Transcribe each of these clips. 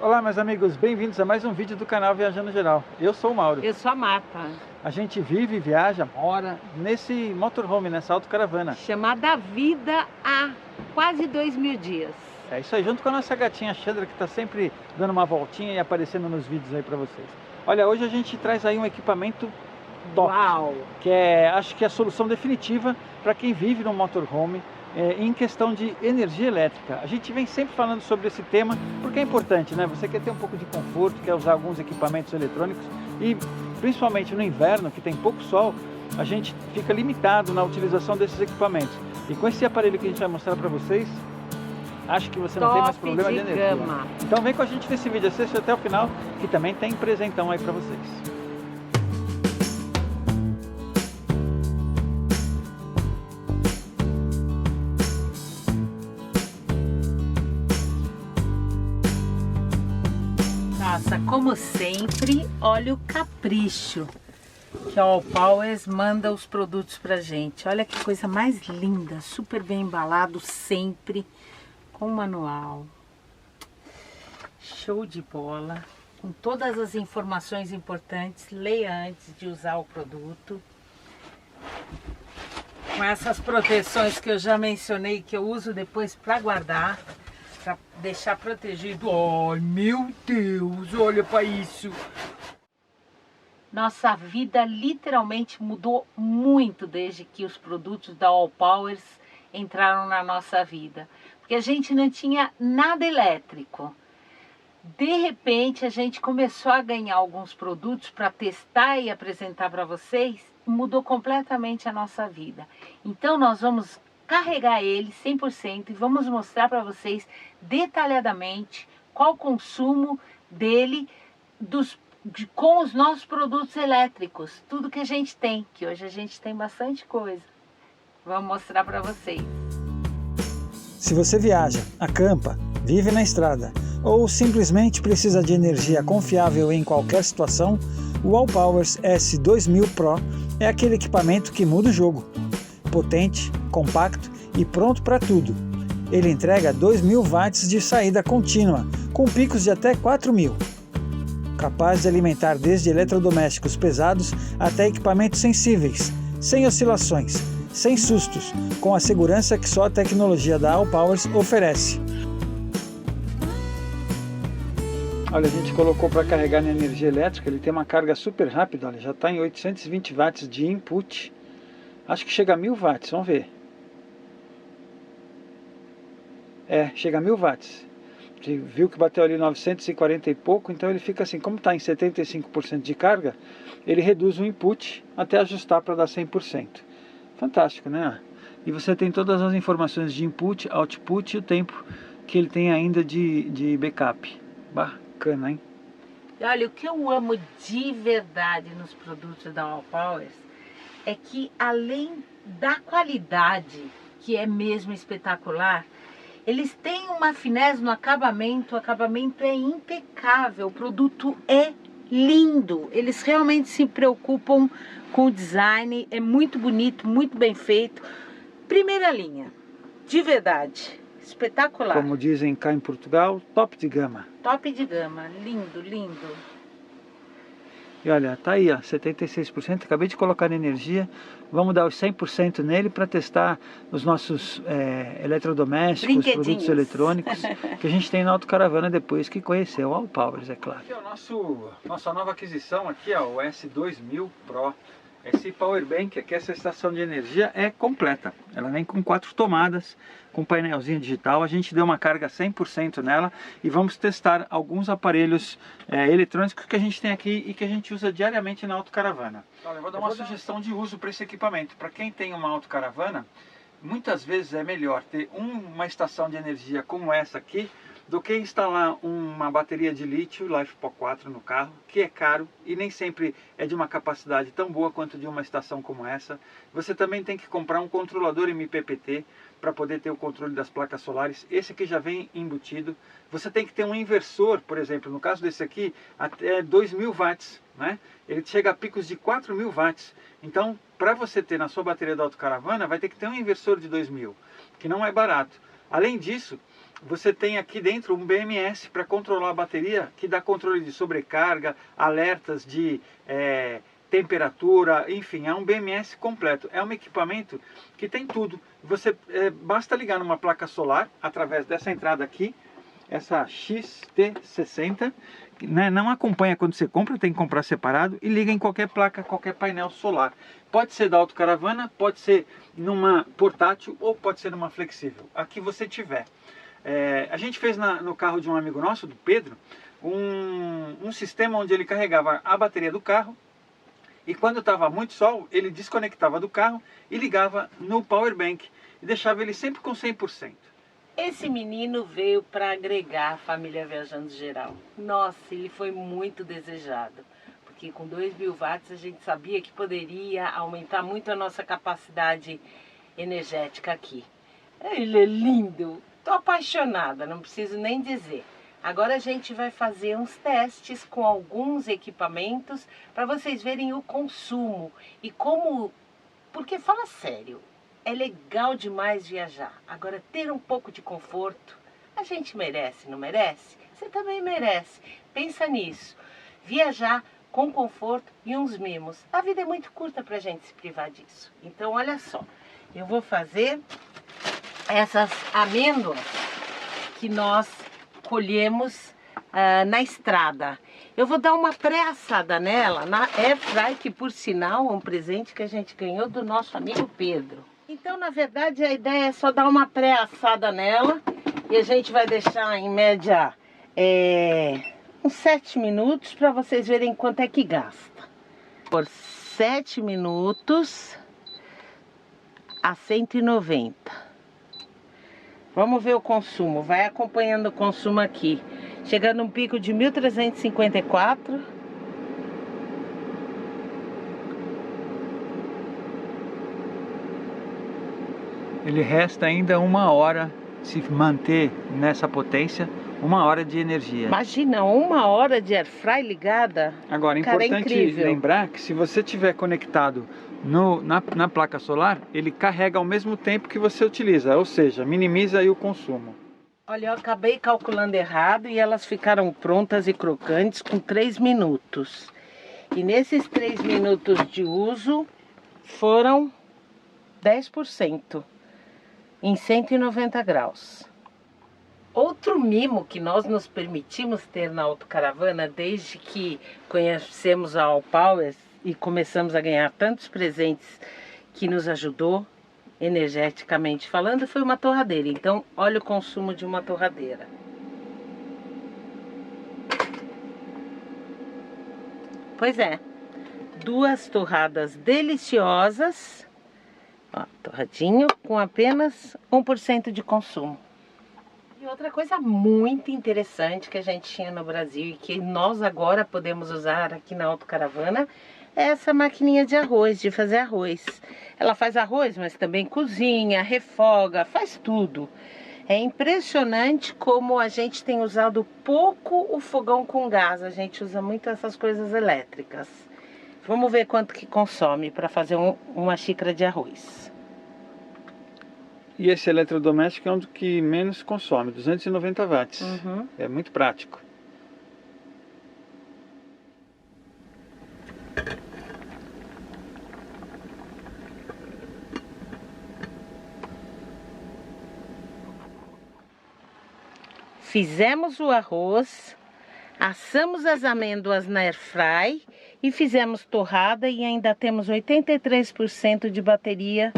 Olá, meus amigos, bem-vindos a mais um vídeo do canal Viajando Geral. Eu sou o Mauro. Eu sou a Marta, A gente vive, viaja, mora nesse motorhome, nessa autocaravana. chamada Vida há quase 2000 dias. É isso aí, junto com a nossa gatinha Chandra, que está sempre dando uma voltinha e aparecendo nos vídeos aí para vocês. Olha, hoje a gente traz aí um equipamento top, Uau! que é, acho que é a solução definitiva para quem vive no motorhome em questão de energia elétrica. A gente vem sempre falando sobre esse tema porque é importante, né? Você quer ter um pouco de conforto, quer usar alguns equipamentos eletrônicos e principalmente no inverno, que tem pouco sol, a gente fica limitado na utilização desses equipamentos. E com esse aparelho que a gente vai mostrar para vocês, acho que você não tem mais Top problema de de energia. gama. Então vem com a gente nesse vídeo, assiste até o final, que também tem presentão aí para vocês. Nossa, como sempre, olha o capricho que a All Powers manda os produtos pra gente. Olha que coisa mais linda, super bem embalado sempre, com manual. Show de bola, com todas as informações importantes, leia antes de usar o produto. Com essas proteções que eu já mencionei, que eu uso depois para guardar, para deixar protegido. Ai, meu Deus, olha para isso! Nossa vida literalmente mudou muito desde que os produtos da All Powers entraram na nossa vida. Porque a gente não tinha nada elétrico. De repente a gente começou a ganhar alguns produtos para testar e apresentar para vocês, mudou completamente a nossa vida. Então nós vamos carregar ele 100% e vamos mostrar para vocês detalhadamente qual o consumo dele com os nossos produtos elétricos, tudo que a gente tem, que hoje a gente tem bastante coisa. Vamos mostrar para vocês. Se você viaja, acampa, vive na estrada ou simplesmente precisa de energia confiável em qualquer situação, o All Powers S2000 Pro é aquele equipamento que muda o jogo. Potente, compacto e pronto para tudo. Ele entrega 2000 watts de saída contínua, com picos de até 4000. Capaz de alimentar desde eletrodomésticos pesados até equipamentos sensíveis, sem oscilações, sem sustos, com a segurança que só a tecnologia da All Powers oferece. Olha, a gente colocou para carregar na energia elétrica, ele tem uma carga super rápida, olha, já está em 820 watts de input, acho que chega a 1000 watts, vamos ver. Chega a 1000 watts. Você viu que bateu ali 940 e pouco, então ele fica assim, como está em 75% de carga, ele reduz o input até ajustar para dar 100%. Fantástico, né? E você tem todas as informações de input, output e o tempo que ele tem ainda de backup. Bacana, hein? E olha, o que eu amo de verdade nos produtos da All Powers é que, além da qualidade, que é mesmo espetacular, eles têm uma finesse no acabamento, o acabamento é impecável, o produto é lindo. Eles realmente se preocupam com o design, é muito bonito, muito bem feito. Primeira linha, de verdade, espetacular. Como dizem cá em Portugal, top de gama. Top de gama, lindo, lindo. E olha, tá aí, ó, 76%, acabei de colocar na energia, vamos dar os 100% nele para testar os nossos eletrodomésticos, produtos eletrônicos que a gente tem na autocaravana depois que conheceu o All Powers, é claro. Aqui é nossa nova aquisição aqui, ó, o S2000 Pro. Esse Powerbank aqui, essa estação de energia é completa. Ela vem com 4 tomadas, com painelzinho digital. A gente deu uma carga 100% nela e vamos testar alguns aparelhos eletrônicos que a gente tem aqui e que a gente usa diariamente na autocaravana. Olha, eu vou dar uma sugestão de uso para esse equipamento. Para quem tem uma autocaravana, muitas vezes é melhor ter uma estação de energia como essa aqui do que instalar uma bateria de lítio LiFePO 4 no carro, que é caro e nem sempre é de uma capacidade tão boa quanto de uma estação como essa. Você também tem que comprar um controlador MPPT para poder ter o controle das placas solares. Esse aqui já vem embutido. Você tem que ter um inversor, por exemplo, no caso desse aqui, até 2000 watts, né? Ele chega a picos de 4000 watts. Então, para você ter na sua bateria da autocaravana, vai ter que ter um inversor de 2000, que não é barato. Além disso, você tem aqui dentro um BMS para controlar a bateria, que dá controle de sobrecarga, alertas de temperatura, enfim, é um BMS completo. É um equipamento que tem tudo. Você basta ligar numa placa solar através dessa entrada aqui, essa XT60, né, não acompanha quando você compra, tem que comprar separado, e liga em qualquer placa, qualquer painel solar. Pode ser da autocaravana, pode ser numa portátil ou pode ser numa flexível, a que você tiver. A gente fez no carro de um amigo nosso, do Pedro, um sistema onde ele carregava a bateria do carro e quando estava muito sol, ele desconectava do carro e ligava no power bank e deixava ele sempre com 100%. Esse menino veio para agregar a família Viajando Geral. Nossa, ele foi muito desejado, porque com 2.000 watts a gente sabia que poderia aumentar muito a nossa capacidade energética aqui. Ele é lindo, tô apaixonada, não preciso nem dizer. Agora a gente vai fazer uns testes com alguns equipamentos para vocês verem o consumo e como... Porque fala sério, é legal demais viajar. Agora ter um pouco de conforto, a gente merece, não merece? Você também merece. Pensa nisso. Viajar com conforto e uns mimos. A vida é muito curta para a gente se privar disso. Então olha só, eu vou fazer essas amêndoas que nós colhemos na estrada. Eu vou dar uma pré-assada nela, na Airfry, que por sinal é um presente que a gente ganhou do nosso amigo Pedro. Então, na verdade, a ideia é só dar uma pré-assada nela e a gente vai deixar em média uns 7 minutos para vocês verem quanto é que gasta. Por 7 minutos a 190. Vamos ver o consumo, vai acompanhando o consumo aqui. Chegando um pico de 1.354. Ele resta ainda 1 hora, se manter nessa potência, 1 hora de energia. Imagina, 1 hora de airfry ligada. Agora, é importante lembrar que se você estiver conectado na placa solar, ele carrega ao mesmo tempo que você utiliza, ou seja, minimiza aí o consumo. Olha, eu acabei calculando errado e elas ficaram prontas e crocantes com 3 minutos. E nesses 3 minutos de uso foram 10% em 190 graus. Outro mimo que nós nos permitimos ter na autocaravana desde que conhecemos a All Powers e começamos a ganhar tantos presentes que nos ajudou energeticamente falando, foi uma torradeira. Então, olha o consumo de uma torradeira. Pois é, 2 torradas deliciosas, ó, torradinho com apenas 1% de consumo. E outra coisa muito interessante que a gente tinha no Brasil e que nós agora podemos usar aqui na autocaravana é essa maquininha de arroz, de fazer arroz. Ela faz arroz, mas também cozinha, refoga, faz tudo. É impressionante como a gente tem usado pouco o fogão com gás. A gente usa muito essas coisas elétricas. Vamos ver quanto que consome para fazer uma xícara de arroz. E esse eletrodoméstico é um dos que menos consome, 290 watts. Uhum. É muito prático. Fizemos o arroz, assamos as amêndoas na airfry e fizemos torrada e ainda temos 83% de bateria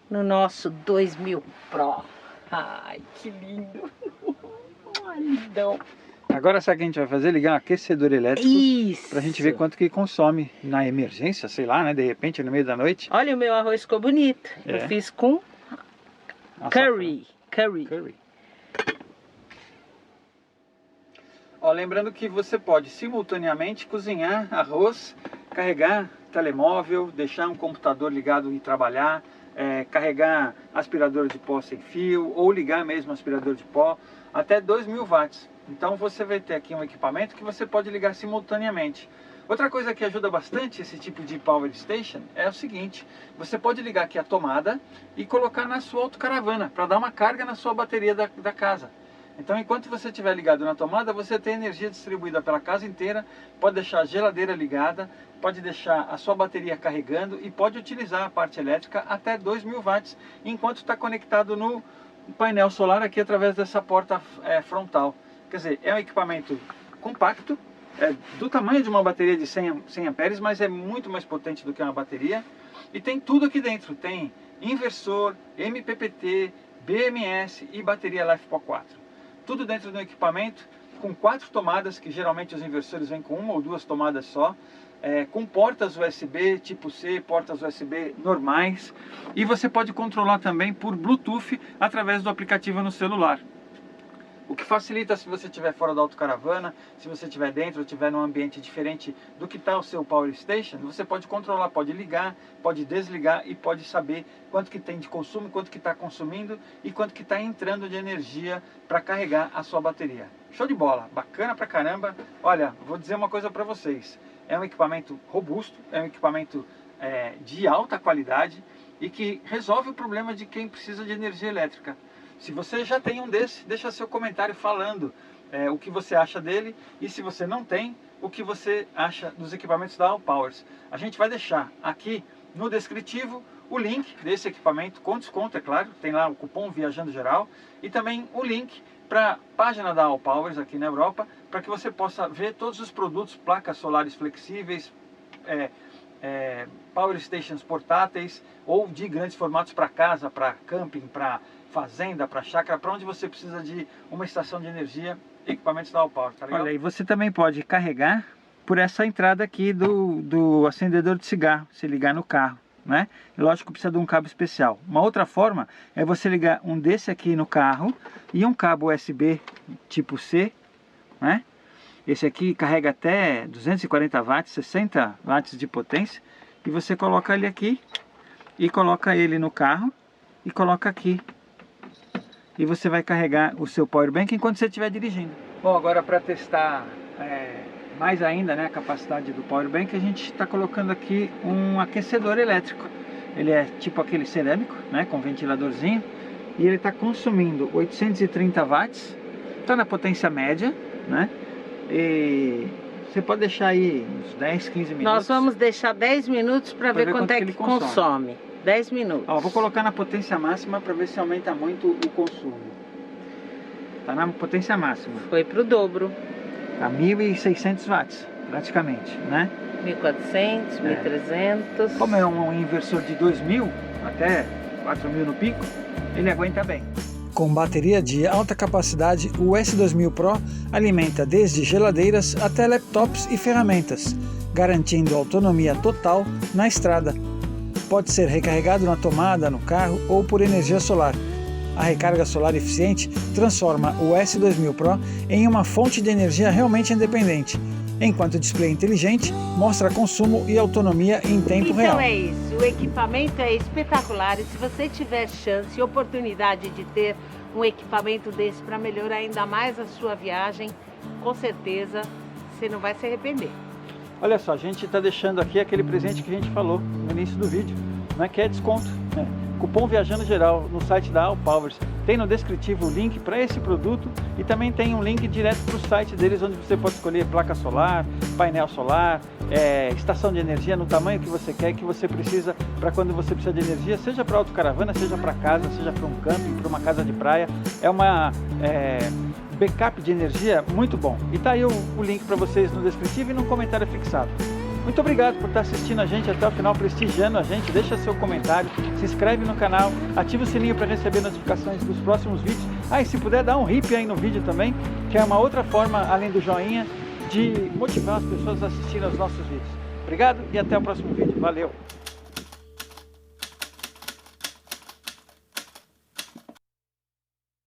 no nosso 2000 Pro. Ai, que lindo! Ai, lindão! Agora sabe o que a gente vai fazer? Ligar um aquecedor elétrico. Isso! Pra gente ver quanto que consome na emergência, sei lá, né? De repente, no meio da noite. Olha, o meu arroz ficou bonito. Eu fiz com curry. Ó, lembrando que você pode simultaneamente cozinhar arroz, carregar telemóvel, deixar um computador ligado e trabalhar, carregar aspirador de pó sem fio ou ligar mesmo aspirador de pó, até 2.000 watts. Então você vai ter aqui um equipamento que você pode ligar simultaneamente. Outra coisa que ajuda bastante esse tipo de Power Station é o seguinte: você pode ligar aqui a tomada e colocar na sua autocaravana para dar uma carga na sua bateria da casa. Então, enquanto você estiver ligado na tomada, você tem energia distribuída pela casa inteira, pode deixar a geladeira ligada, pode deixar a sua bateria carregando e pode utilizar a parte elétrica até 2.000 watts, enquanto está conectado no painel solar aqui através dessa porta frontal. Quer dizer, é um equipamento compacto, do tamanho de uma bateria de 100 amperes, mas é muito mais potente do que uma bateria. E tem tudo aqui dentro, tem inversor, MPPT, BMS e bateria LiFePO4. Tudo dentro do equipamento, com 4 tomadas, que geralmente os inversores vêm com 1 ou 2 tomadas só, com portas USB tipo C, portas USB normais, e você pode controlar também por Bluetooth através do aplicativo no celular. O que facilita se você estiver fora da autocaravana, se você estiver dentro, ou estiver num ambiente diferente do que está o seu Power Station, você pode controlar, pode ligar, pode desligar e pode saber quanto que tem de consumo, quanto que está consumindo e quanto que está entrando de energia para carregar a sua bateria. Show de bola, bacana pra caramba. Olha, vou dizer uma coisa para vocês, é um equipamento robusto, é um equipamento de alta qualidade e que resolve o problema de quem precisa de energia elétrica. Se você já tem um desse, deixa seu comentário falando o que você acha dele, e se você não tem, o que você acha dos equipamentos da Allpowers. A gente vai deixar aqui no descritivo o link desse equipamento, com desconto, é claro, tem lá o cupom Viajando Geral, e também o link para a página da Allpowers aqui na Europa, para que você possa ver todos os produtos, placas solares flexíveis, Power Stations portáteis ou de grandes formatos para casa, para camping, para fazenda, para chácara, para onde você precisa de uma estação de energia, equipamentos da Allpower, tá legal? Olha, e você também pode carregar por essa entrada aqui do acendedor de cigarro, se ligar no carro, né? E lógico que precisa de um cabo especial. Uma outra forma é você ligar um desse aqui no carro e um cabo USB tipo C, né? Esse aqui carrega até 240 watts, 60 watts de potência, e você coloca ele aqui e coloca ele no carro e coloca aqui. E você vai carregar o seu power bank enquanto você estiver dirigindo. Bom, agora para testar mais ainda, né, a capacidade do power bank, a gente está colocando aqui um aquecedor elétrico. Ele é tipo aquele cerâmico, né, com ventiladorzinho, e ele está consumindo 830 watts, está na potência média, né? E você pode deixar aí uns 10, 15 minutos. Nós vamos deixar 10 minutos para ver quanto é que consome. 10 minutos. Ó, vou colocar na potência máxima para ver se aumenta muito o consumo. Tá na potência máxima. Foi pro dobro. Tá 1.600 watts, praticamente, né? 1.400, 1.300. Como é um inversor de 2.000 até 4.000 no pico, ele aguenta bem. Com bateria de alta capacidade, o S2000 Pro alimenta desde geladeiras até laptops e ferramentas, garantindo autonomia total na estrada. Pode ser recarregado na tomada, no carro ou por energia solar. A recarga solar eficiente transforma o S2000 Pro em uma fonte de energia realmente independente, enquanto o display inteligente mostra consumo e autonomia em tempo real. Então é isso, o equipamento é espetacular, e se você tiver chance e oportunidade de ter um equipamento desse para melhorar ainda mais a sua viagem, com certeza você não vai se arrepender. Olha só, a gente está deixando aqui aquele presente que a gente falou no início do vídeo, né, que é desconto, né? Cupom Viajando Geral no site da Allpowers. Tem no descritivo o link para esse produto e também tem um link direto para o site deles, onde você pode escolher placa solar, painel solar, estação de energia no tamanho que você quer, que você precisa para quando você precisa de energia, seja para autocaravana, seja para casa, seja para um camping, para uma casa de praia. É uma backup de energia muito bom. E tá aí o link para vocês no descritivo e no comentário fixado. Muito obrigado por estar assistindo a gente até o final, prestigiando a gente. Deixa seu comentário, se inscreve no canal, ativa o sininho para receber notificações dos próximos vídeos. Ah, e se puder, dá um hip aí no vídeo também, que é uma outra forma, além do joinha, de motivar as pessoas a assistirem aos nossos vídeos. Obrigado e até o próximo vídeo. Valeu!